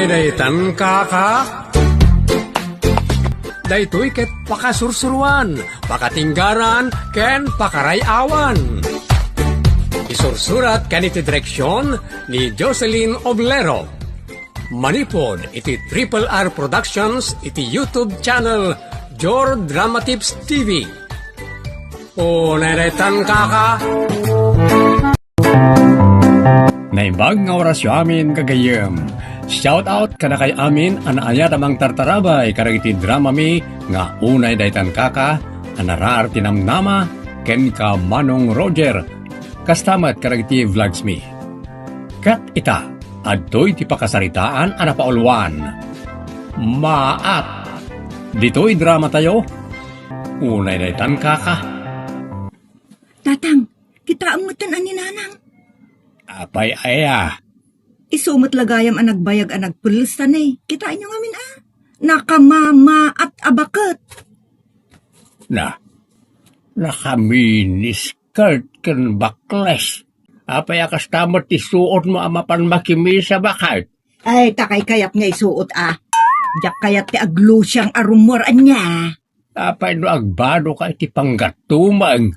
Daytan kaka. Daytoy ket pakasursuruan, pakatinggaran, ken pakarayawan. Isursurat kaniti direksyon ni Jocelyn Oblero. Manipod iti Triple R Productions iti YouTube channel Jor Drama Tips TV. O Daytan kaka. Naibag nga orasyo amin kagayem. Shout out kada kay amin anaya tamang tartarabay karagiti drama mi nga unay daytan kaka anarar tinamnama ken ka Manong Roger kastamat karagiti vlogs mi. Kat ita adtoy ti pakasaritaan ana paulwan. Maat ditoy drama tayo. Unay daytan kaka. Tatang, kita ang matan ani nanang. Apay aya. Isumot lagayam ang nagbayag ang nagpulisan eh. Kitain nyo ngamin Nakamama at abakat. Nakaminis skirt ken bakles. Apay akas tamot ti suot mo amapan makimisa bakit? Ay, takay kayat nga isuot Diyak kayat ti aglo siyang arumor niya. Apay no agbado ka iti panggatumang.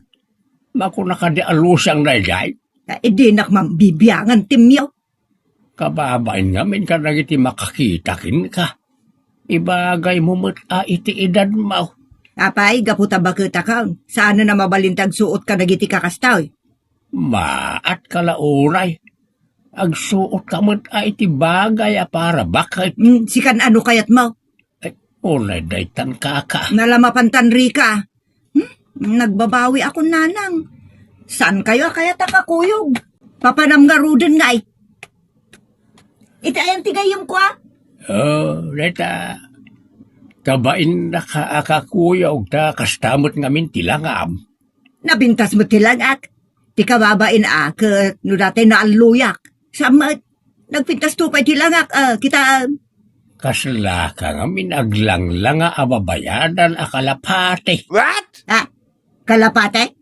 Maku nakadi alusang naigay. Di nakmambibiyangan timyaw. Kababain ngamin ka nagiti makakitakin ka. Ibagay mo mo't iti edad mo. Apay, gaputa bakita ka. Saan na mabalintag suot ka nagiti kakastaw? Maat kalaunay. Agsuot ka mo't iti bagay para bakit? Sikan ano kayat mo? Ay, unay daytan kaka. Nalamapantan rika. Nagbabawi ako nanang. Saan kayo kaya takakuyog? Papanam nga ruden ngay. Ita ayang tigayom ko Leta. Kabain na kaakakuyog ta kastamot ngamin tilangam. Nabintas mo tilangak. Ti kababain ket no dati naaluyak. Samat. Nagpintas tupay tilangak kita. Kasla ka ngamin aglanglang ababayadan akalapate. What? Kalapate?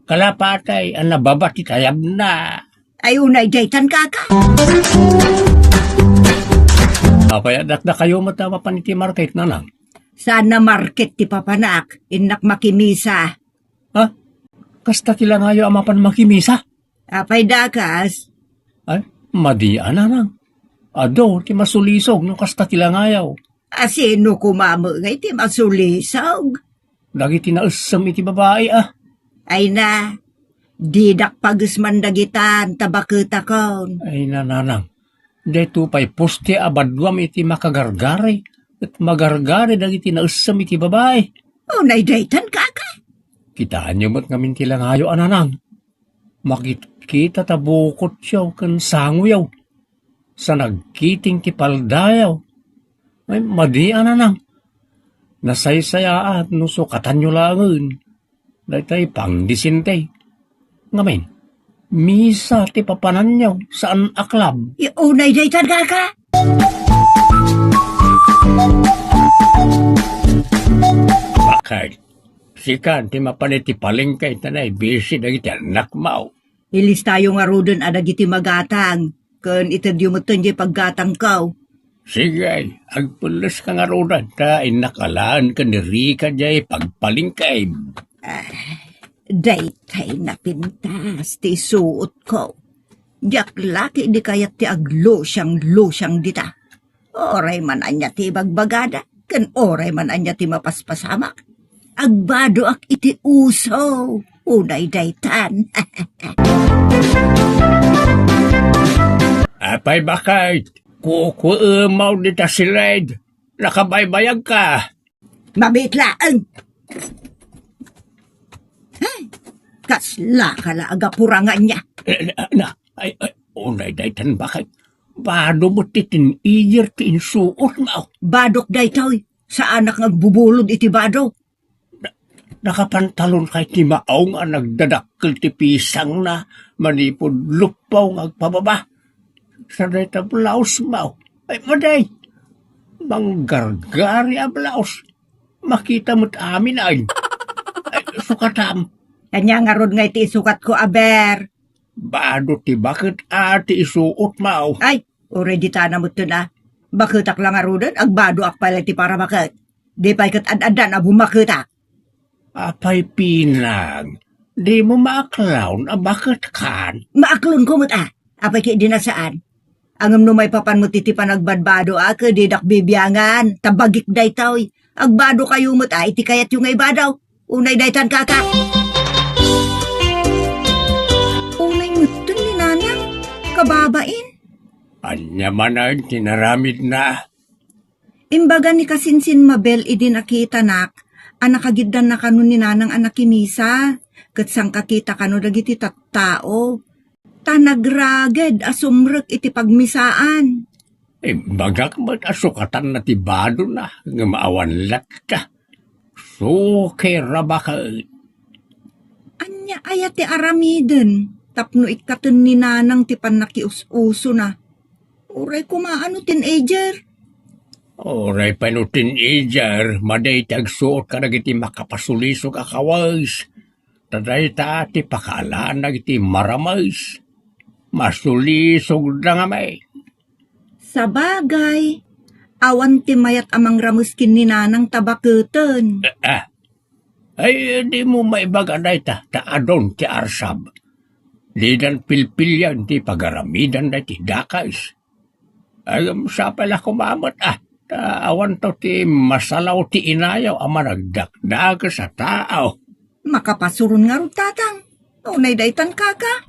Kalapatay ang nababati tayab na. Ay unay daytan kaka. Apay adak na kayo matawapan iti market na lang. Sana market ti papanak. Inak makimisa. Kasta kilangayo amapan makimisa? Apay dakas. Ay, madian na lang. Ado, ti masulisog no kasta kilangayaw. Asino kumamo ngay ti masulisog. Dagiti na usam iti babae Ay na. Didak pagisman dagitan tabakita kon. Ay nananang. Deto pa'y poste abadwam iti makagargari. At magargari dagiti na usam iti babae. Unay daytan kaka. Kitaan niyo mo't ngamin tilangayo ananang. Makikita tabukot siyaw kan sanguyaw. Sa nagkiting ti paldayaw. Ay madi ananang. Nasaysaya at nusukatan nyo langan. Dahil pang disintay. Ngamin, misa ti papananyaw saan aklab. Unay daytan kaka. Bakit? Sikan ti mapaniti palengkay tanay busy dagiti anak mau. Ilis tayo nga rodon adagiti magatang. Kun itadyo mo tunjay paggatang kaw. Sige, agpulos ka nga rodan ta inakalaan ka ni Rika jay pagpalingkay. Daytay na pintas ti suot ko. Diyak laki di kayat ti aglosyang dita. Oray man anya ti bagbagada, kan oray man anya ti mapaspasamak. Agbado ak iti uso, unay daytan. Apay bakit? Kukuemaw dita si Red. Nakabaybayag ka. Mabitlaan! Kasla ka la agapurangan niya. Unay daytan bakit? Bado mo titin iyer ti insuot mo. Badok daytoy, sa anak nagbubulod iti bado. Nakapantalon kay ti maong ang nagdadakkel ti pisang na manipod lupaw ngagpababa. Sa dayta blouse mo. Ay maday, manggargari a blouse. Makita mo't amin ay sukatam. Kanya nga rod nga iti isukat ko, aber. Bado ti bakit ati isuot mo. Ay, already tana mo to na. Baketak lang arudan, agbado ak pala ti para maket. Di pa ikat ad-adan abu maketak. Apay pinang, di mo maaklaw na bakit kan? Maaklon ko mat apay kay dinasaan. Angam no may papan mo titipan agbadbado ke didak bibiyangan, tabagik day taoy. Agbado kayo mat iti kayat yung ibadaw. Unay daytan kaka. Unay muton ni nanang, kababain. Anya man ang tinaramid na. Imbaga ni kasinsin Mabel idin akita nak, anakagiddan na kanon ni nanang anak kimisa. Kat sang kakita kano dagiti tattao. Tanagraged asumrek iti pagmisaan. Bagak mo't asukatan na tibado na, nga maawanlat ka. So, kera baka, Anya ayat ti aramiden, tapno ikatan ni nanang ti panakius-uso na. Uray kumaano teenager. oray panutin ijar, maday tagsuot ka nagiti makapasulisog akaways. Taday ta ti pakaalaan nagiti maramays. Masulisog na nga may. Sa bagay, awan ti mayat amang ramuskin ni nanang tabaketen. Ay, di mo maibagaday ta adon ti arsab. Di dan pilpilyan ti pagaramidan na ti dakais. Ay, sa pala kumamot awan to ti masalaw ti inayaw ama nagdakdag sa tao. Makapasurun nga rin tatang. Unay daytan kaka.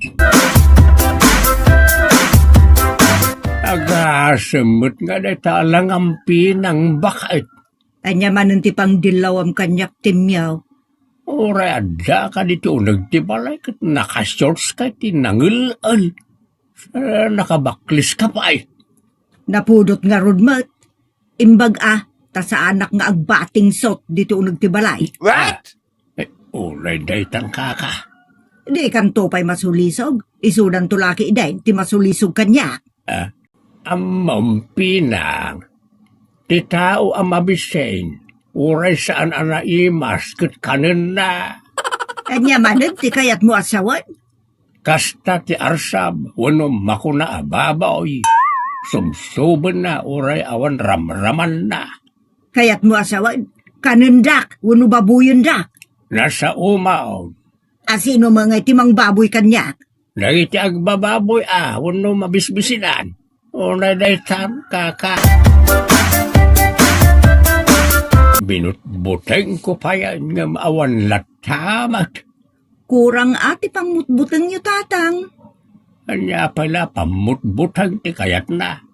Agasemut nga day talang ampi ng bakit. Anya manen ti pang dilawam kanyak timyaw. Oray adda ka dito nagtibalay kat nakashorts ka ti nangilal. Nakabaklis ka pa ay. Napudot nga rudmat. Imbag ta sa anak nga agbating sot dito nagtibalay. What? Oray daytan kaka. Di kanto pa'y masulisog. Isudan tulaki iday ti masulisog kanyak. Amampinang. Ti tao ang mabiseng. Uray saan anaimas kat kanin na. Anya manen ti kayat mo asawan. Kasta ti arsab, wano makuna ababaw. Sumsuban na uray awan ramraman na. Kayat mo asawan. Kanendak, wano babuyon dak. Nasa umaw. Asino mga itimang baboy kanyak. Nagiti agbababoy wano mabisbisinan. Unay daytan kaka. Binutbuteng ko pa yan nga maawan latamat. Kurang ati pang mutbuteng yu tatang. Anya pala pamutbutang ti kayat na.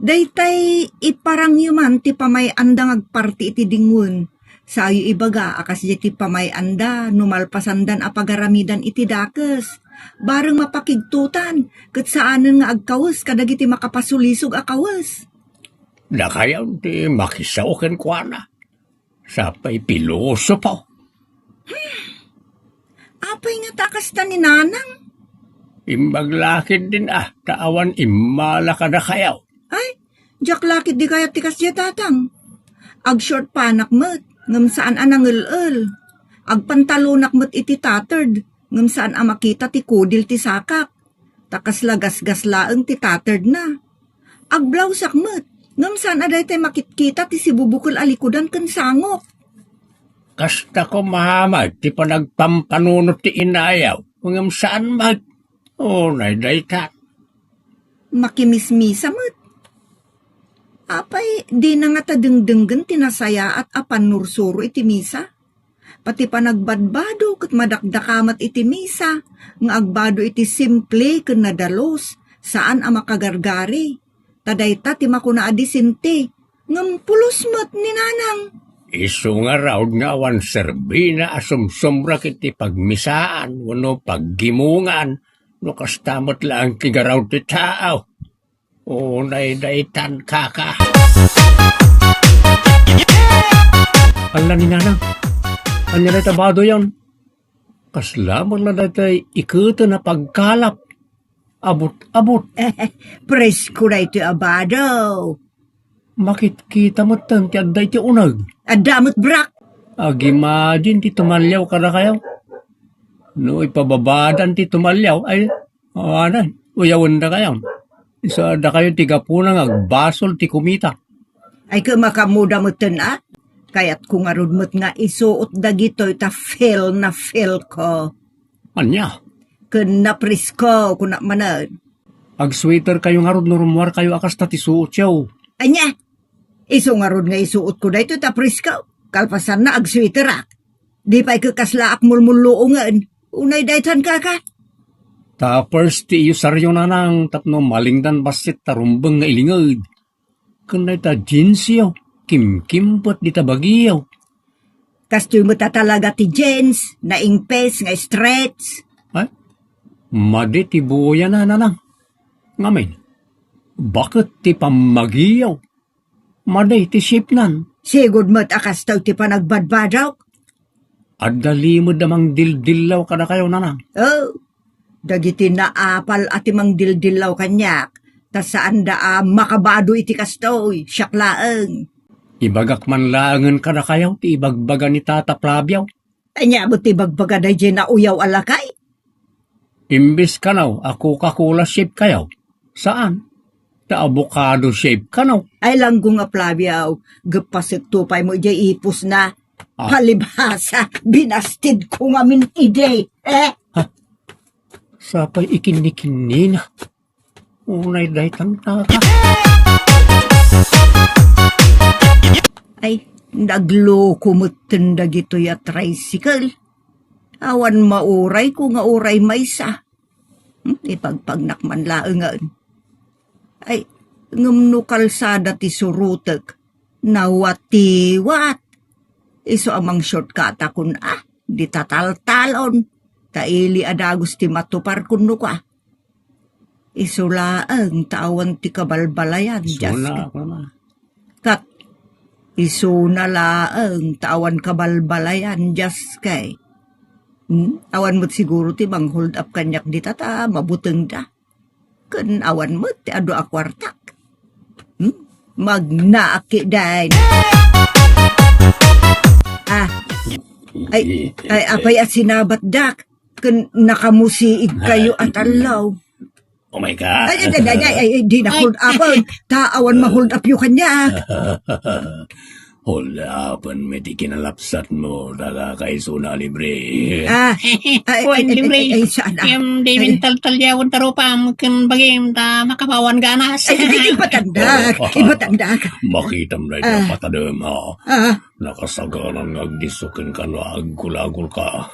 Daytay iparang yuman ti pamay andang agparti iti dingun. Sa ayo ibaga akas ti pamay anda numalpasandan apagaramidan iti dakes. Bareng mapakigtutan ket saanen nga agkawas kadagiti makapasulisog akawas. Nakayaw ti makisaoken kwa na. Sapay piloso pa. Apay nga takas ta ni nanang. Imbaglakid din taawan imala ka na kayaw. Ay, jak lakit di kaya tikas diya tatang. Ag short panak met, ngam saan anang el-el. Ag pantalonak met iti tatard, ngam saan amakita ti kudil ti sakak. Takas lagas-gas laeng ti tatard na. Ag blausak met, ngam saan aday tay makitkita ti sibubukol alikudan ken sangok. Kasta ko mahamad ti panagpampanunot ti inayaw. Ngam saan mag. Nay daytan. Makimismisa met. Apay, di na nga tadengdenggen tinasaya at apan nursuro iti misa. Pati pa nagbadbado kat madakdakamat iti misa, nga agbado iti simple ken nadalos, saan ang makagargari. Tadayta ti makuna adisinti, ngam pulos met ni nanang. Isu nga raw nga awan serbina asumsumra kiti pagmisaan, wano paggimungan, no kastamot lang tigaraw ti tao. Nay daytan kaka. Ala ni nanang, anya na tabado yan. Kaslamon na datay ikuto na pagkalap. Abot. Presko na iti abado. Makit-kita mo tan ti adday ti unag. Adamot brak. Imagine ti tumalyaw ka na kayo. No ipababadan ti tumalyaw ay, uyawan na kayo. Isa da kayo tigapunang agbasol ti kumita. Ay ka makamuda mo na. Kaya't kung arudmot nga isuot dagitoy ta feel na feel ko. Anya, Kun naprisko kun na manan. ag-sweater kayo nga rod norumwar kayo akas ta ti suot siyaw. Anya, iso nga rod nga isuot ko da ito ta prisko. Kalpasan na ag-sweaterak. Di pa'y kakaslaak mulmuluungan. Unay daytan ka. Tapos ti iyo saryo na nang tapno malingdan basit tarumbang nga ilingad. Kanay ta jeans yaw, kim-kimpot di tabagiyaw. Kastoy mo ta talaga ti jeans, na ingpes, nga stretch. Ay, madi ti buya na nanang. Ngamin, bakit ti pamagiyaw? Madi ti shipnan. Sigod mo't akastaw ti panagbadbadaw. At dali mo damang dildilaw ka na kayo nanang. Oh, dagiti na apal at imang dildilaw kanyak. Ta saan da makabado iti kastoy, syaklaang. Ibagak man laangan ka na kayo, ti ibagbaga ni Tata Flavio. Anya mo ti bagbaga da dyan na uyaw alakay? Imbis ka naw, ako kakula shape kayo. Saan? Ta avocado shape ka naw. Ay langgo nga Flavio, gapasik tupay mo dyan ipos na. Palibhasa, binastid ko nga min ide. Sapay ikinikinina. Unay daytang taka. Ay, nagloko mo tindag ito ya tricycle. Awan mauray ko nga uray maysa. Ipagpagnak man laangan. Ay, ngumno kalsada ti surutag. Nawatiwat. Iso amang shortcut akon di tataltalon. Taili adagos ti matupar kuno ka. Iso laang tawan ti kabalbalayan. Suna ako na. Kat, iso na laang tawan kabalbalayan just kay. Awan mo't siguro ti bang hold up kanyak di tata, mabuteng da. Kan awan mo't ti ado akwartak. Magnaaki dahin. Ay, apay at sinabat dak. Kan nakamusiig kayo at alaw. Oh my God. Ay, di na hold up. Taawan ma-hold up yung kanya. Hold upan, may di kinalapsat mo, daga kay suna libre. Ay, saan na? Yung di mental talyawon tarupam, kan bagim ta makapawan ganas. Ay, ibatandak. Makitam na ito patadam ha. Nakasagaran ngagdisukin ka na agkulagul ka.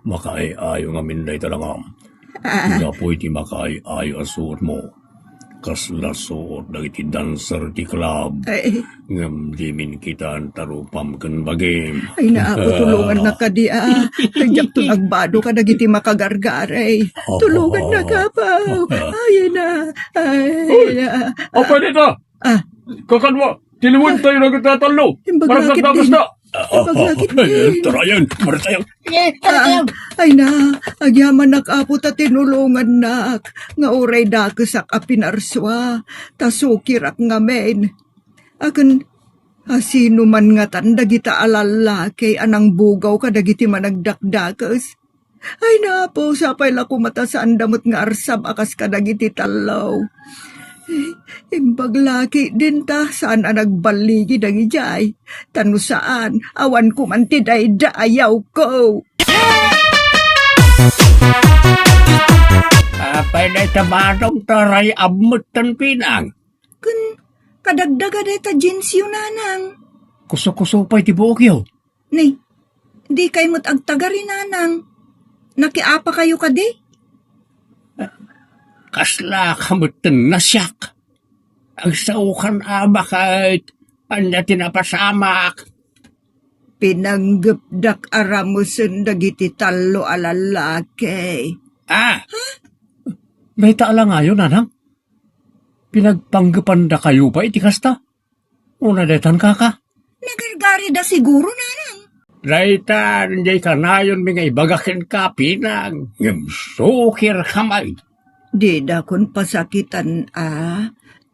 Makay-ayo nga minday talaga. Gapoy ti makay-ayo asuot mo. Kasla suot na iti dancer ti club. Ngam di min kita ang tarupam kan bagim. Ay, tulungan na ka di Nagyak to nagbado ka nagiti makagargaray. Tulungan na ka pa. Ay na. Apa dito? Kakan mo, tiliwan tayo na katatalo. Imbagakit din. Imbagakit din. Tarayan, maratayan. Ay na, agyaman nakapo ta tinulungan nak. Nga oray dakesak a pinarswa. Tasukirak nga men. Akan, sino man nga tanda kita alalaki anang bugaw ka dagiti managdakdakes. Ay na po, sapay lako matasaan damot nga arsam akas ka dagiti talaw. Imbaglaki din ta, saan nagbaligi dagi jay. Tano saan, awan ko man tiday daayaw ko. Apay na itamadong taray abot tan pinang. Kun, kadagdaga na ita jeans yun nanang. Kuso-kuso pa'y tibokyo. Ni, di kay mo't agtagari nanang. Nakiapa kayo ka di? Kasla kamutan na siyak. Ang saukan kahit anya tinapasamak. Pinanggapdak aramusun dagiti talo alalaki. May taala ngayon, anang? Pinagpanggapan da kayo pa iti kasta? Una detan kaka? Nagargari da siguro nanang. Daitan, jay ka na yun mga ibagakin ka pinang. Sukir kamay. Di da kun pasakitan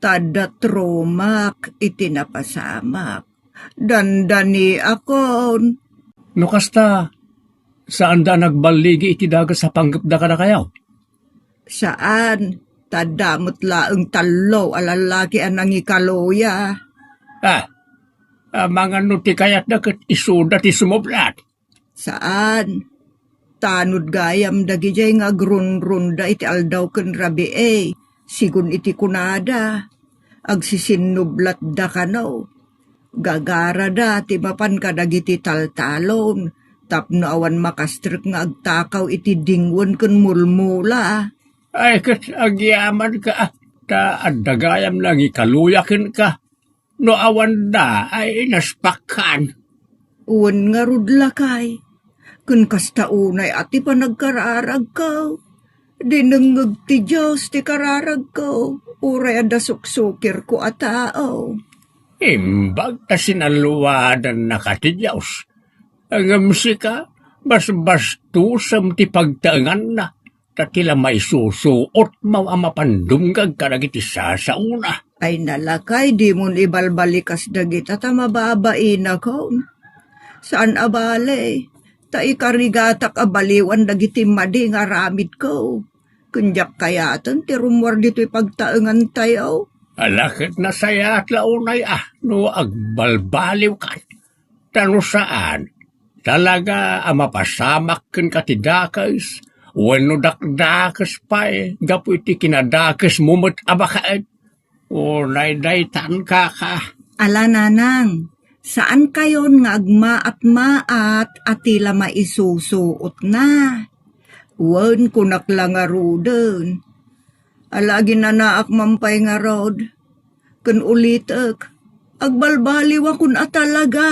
tada tromak itinapasamak. Dandani akon. No kasta, saan da nagbaligi iti daga sa panggap da ka na kayaw? Saan? Tadamot laeng talo alalaki anang ikaloya. Mga nuti kayat na kat isuda ti sumoblat. Saan? Tanod gayam dagijay nga grun-runda iti aldaw ken rabi sigun iti kunada. Agsisinublat da kanaw. Gagara da ti mapan kadagiti taltalon. Tapno awan makastrik nga agtakaw iti dingwon ken mulmula. Ay, kat agyaman ka, ta adagayam lang ikaluyakin ka. No awan da, ay naspakan. Uwan nga rudla kay. Kun kasta unay ati pa nagkararag ka. Dinengeg ti Diyos ti kararag ko. Uray ada suksukir ko a tao. Imbag ta sinaluwadan na ka ti Diyos. Ang musika, bas-bastusam ti pagtaangan na. Tatila may susuot mau amapandunggag karagiti sa una. Ay nalakay, di mo ibalbalikas dagita ta mababain ako. Saan abale? Ta ikarigatak abaliwan dagiti madi nga ramid ko. Kunjak kayatan ti rumwar dito'y pagtaengan tayo. Alakit na saya at launay no agbalbaliw ka. Tano saan? Talaga amapasamak ken katidakas. Wano dakdakas pa gapu iti kinadakas mumut abakaet. Unay daytan ka. Ala nanang, saan kayon nga agma at maat at tila maisusuot na? Wan kunak lang nga ruden. Alagi na naak mampay nga rod. Kun ulitek, agbalbaliw akon talaga.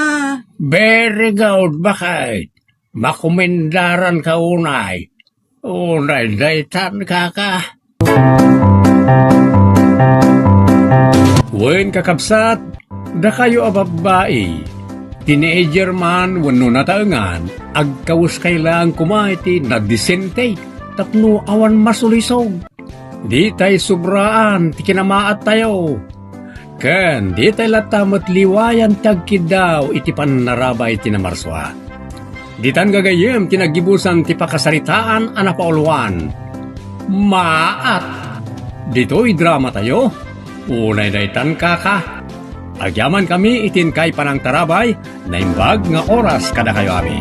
Very good, bakit? Makumendaran ka unay. Unay daytan ka. Wen kakabsat, da kayo ababae. Teenager man wano nataengan, agkawus kailang kumaiti na disente, tapno awan masulisog. Di tay sobraan, ti kinamaat tayo. Ken, di tay latamat liwayan tagkid daw iti panarabay tinamarswa. Di tan gagayem tinagibusan ti pakasaritaan anapauluan. Maat! Dito'y drama tayo. Unay daytan ka. Agyaman kami itin kay panang tarabay, na imbag nga oras kada kayo ami.